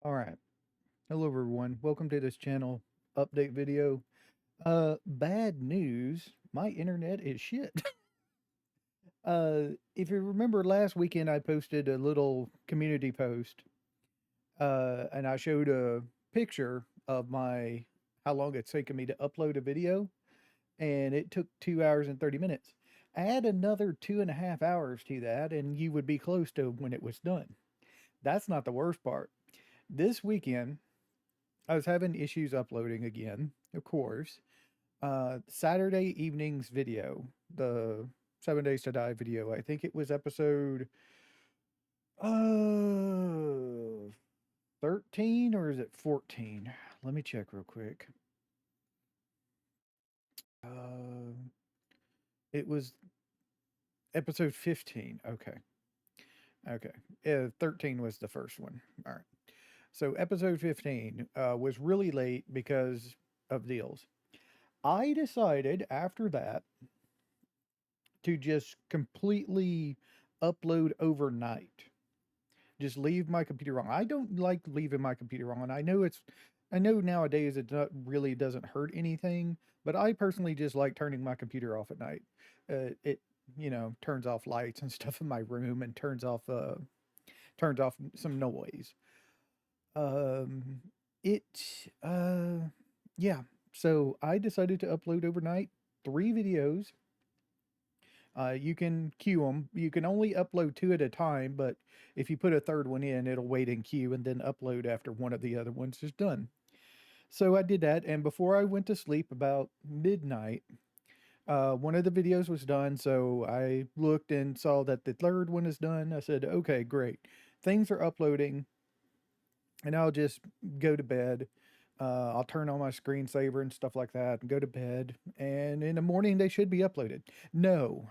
All right. Hello, everyone. Welcome to this channel update video. Bad news. My internet is shit. If you remember last weekend, I posted a little community post, and I showed a picture of how long it's taken me to upload a video, and it took 2 hours and 30 minutes. Add another 2.5 hours to that, and you would be close to when it was done. That's not the worst part. This weekend, I was having issues uploading again, of course. Saturday evening's video, the 7 Days to Die video. I think it was episode uh 13 or is it 14? Let me check real quick. Uh, it was episode 15. Okay. Okay. 13 was the first one. All right. So episode 15 was really late because of deals. I decided after that to just completely upload overnight. Just leave my computer on. I don't like leaving my computer on. I know nowadays really doesn't hurt anything, but I personally just like turning my computer off at night. It turns off lights and stuff in my room and turns off some noise. Um, it yeah. So I decided to upload overnight 3 videos. You can queue them. You can only upload two at a time, but if you put a third one in, it'll wait in queue and then upload after one of the other ones is done. So I did that, and before I went to sleep about midnight, one of the videos was done. So I looked and saw that the third one is done. I said, okay, great. Things are uploading, and I'll just go to bed. I'll turn on my screensaver and stuff like that and go to bed. And in the morning, they should be uploaded. No,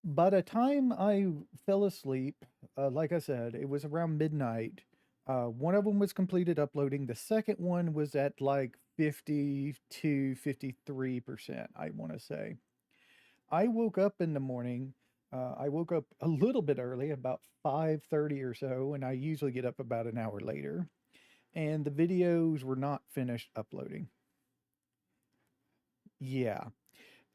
by the time I fell asleep, like I said, it was around midnight. One of them was completed uploading. The second one was at like 50 to 53%, I want to say. I woke up in the morning. I woke up a little bit early, about 5:30 or so, and I usually get up about an hour later. And the videos were not finished uploading. Yeah,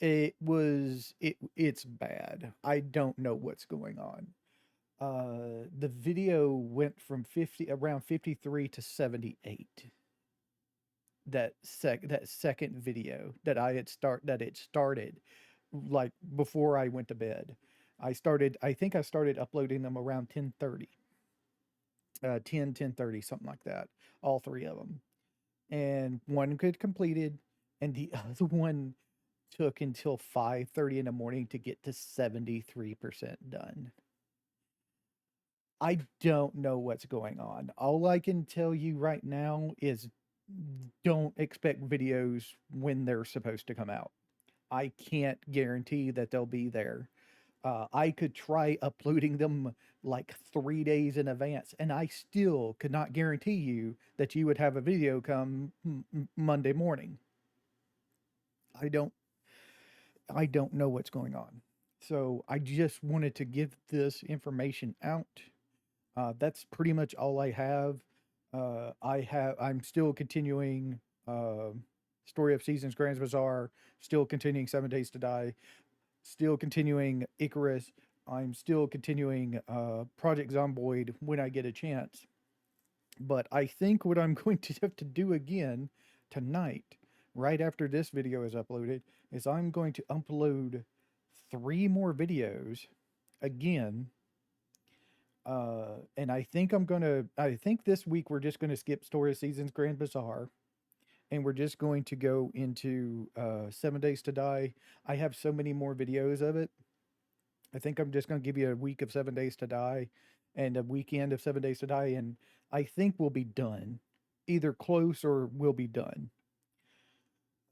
it's bad. I don't know what's going on. The video went from 50 around 53 to 78. That second video that it started like before I went to bed. I think I started uploading them around 10:30. 10:30, something like that. All three of them. And one could completed and the other one took until 5:30 in the morning to get to 73% done. I don't know what's going on. All I can tell you right now is don't expect videos when they're supposed to come out. I can't guarantee that they'll be there. I could try uploading them like 3 days in advance, and I still could not guarantee you that you would have a video come Monday morning. I don't, I don't know what's going on. So I just wanted to give this information out. That's pretty much all I have. I'm still continuing Story of Seasons Grand Bazaar, still continuing 7 Days to Die, still continuing Icarus. I'm still continuing Project Zomboid when I get a chance. But I think what I'm going to have to do again tonight, right after this video is uploaded, is I'm going to upload 3 more videos again, and I think this week we're just gonna skip Story of Seasons Grand Bazaar, and we're just going to go into 7 Days to Die. I have so many more videos of it. I think I'm just gonna give you a week of 7 Days to Die and a weekend of 7 Days to Die, and I think we'll be done. Either close or we'll be done.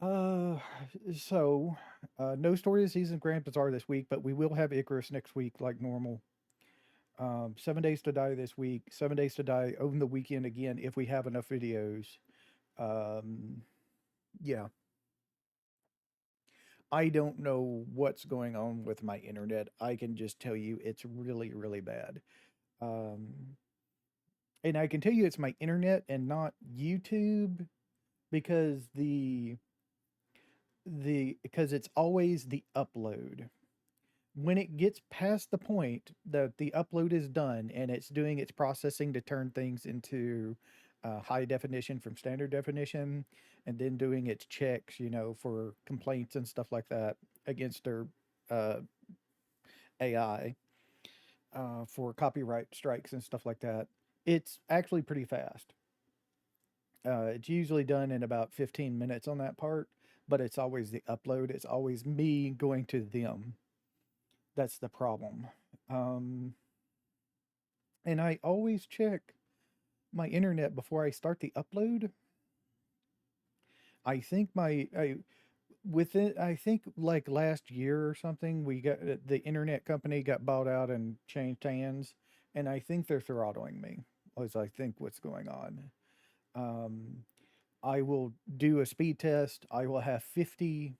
Uh, so no Story of Seasons Grand Bazaar this week, but we will have Icarus next week like normal. 7 Days to Die this week, 7 Days to Die over the weekend again if we have enough videos. Um, yeah, I don't know what's going on with my internet. I can just tell you it's really, really bad. Um, And I can tell you it's my internet and not YouTube because because it's always the upload. When it gets past the point that the upload is done and it's doing its processing to turn things into high definition from standard definition, and then doing its checks, for complaints and stuff like that against their uh, AI, for copyright strikes and stuff like that, it's actually pretty fast. It's usually done in about 15 minutes on that part, but it's always the upload. It's always me going to them. That's the problem. Um, and I always check my internet before I start the upload. I think I think like last year or something, we got the internet company got bought out and changed hands, and I think they're throttling me. As I think what's going on. Um, I will do a speed test. I will have 50,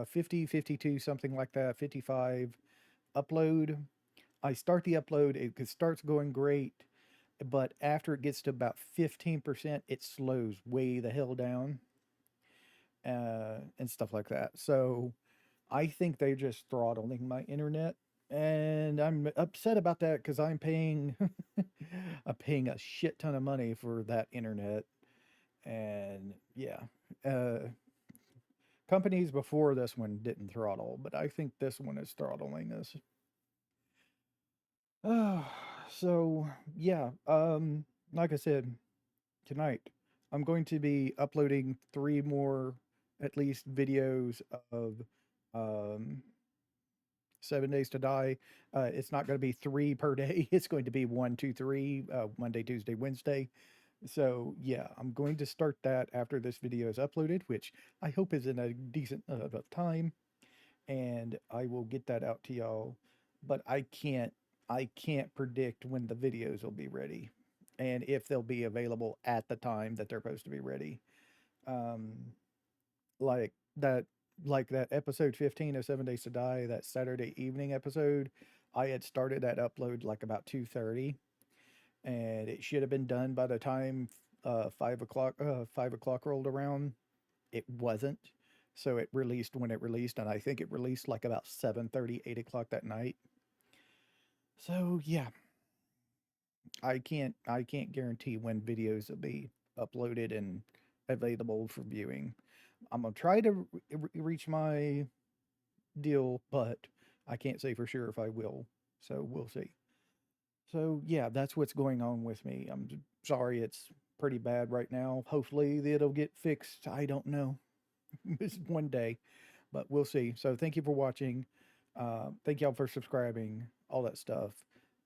50, 52, something like that, 55 upload. I start the upload, it starts going great, but after it gets to about 15%, it slows way the hell down, and stuff like that. So I think they're just throttling my internet. And I'm upset about that because I'm paying I'm paying a shit ton of money for that internet. And yeah, uh, companies before this one didn't throttle, but I think this one is throttling us. Uh, so yeah, like I said, tonight I'm going to be uploading three more, at least, videos of um 7 Days to Die. It's not going to be three per day. It's going to be one, two, three, Monday, Tuesday, Wednesday. So yeah, I'm going to start that after this video is uploaded, which I hope is in a decent of time, and I will get that out to y'all. But I can't predict when the videos will be ready, and if they'll be available at the time that they're supposed to be ready. Um, like that, like that episode 15 of 7 Days to Die, that Saturday evening episode. I had started that upload like about 2:30, and it should have been done by the time 5 o'clock rolled around. It wasn't, so it released when it released, and I think it released like about 7:30, 8 o'clock that night. So yeah, I can't guarantee when videos will be uploaded and available for viewing. I'm gonna try to reach my deal, but I can't say for sure if I will. So we'll see. So yeah, that's what's going on with me. I'm sorry it's pretty bad right now. Hopefully it'll get fixed. I don't know. It's one day, but we'll see. So thank you for watching. Thank y'all for subscribing, all that stuff.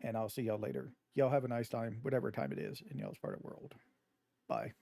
And I'll see y'all later. Y'all have a nice time, whatever time it is in y'all's part of the world. Bye.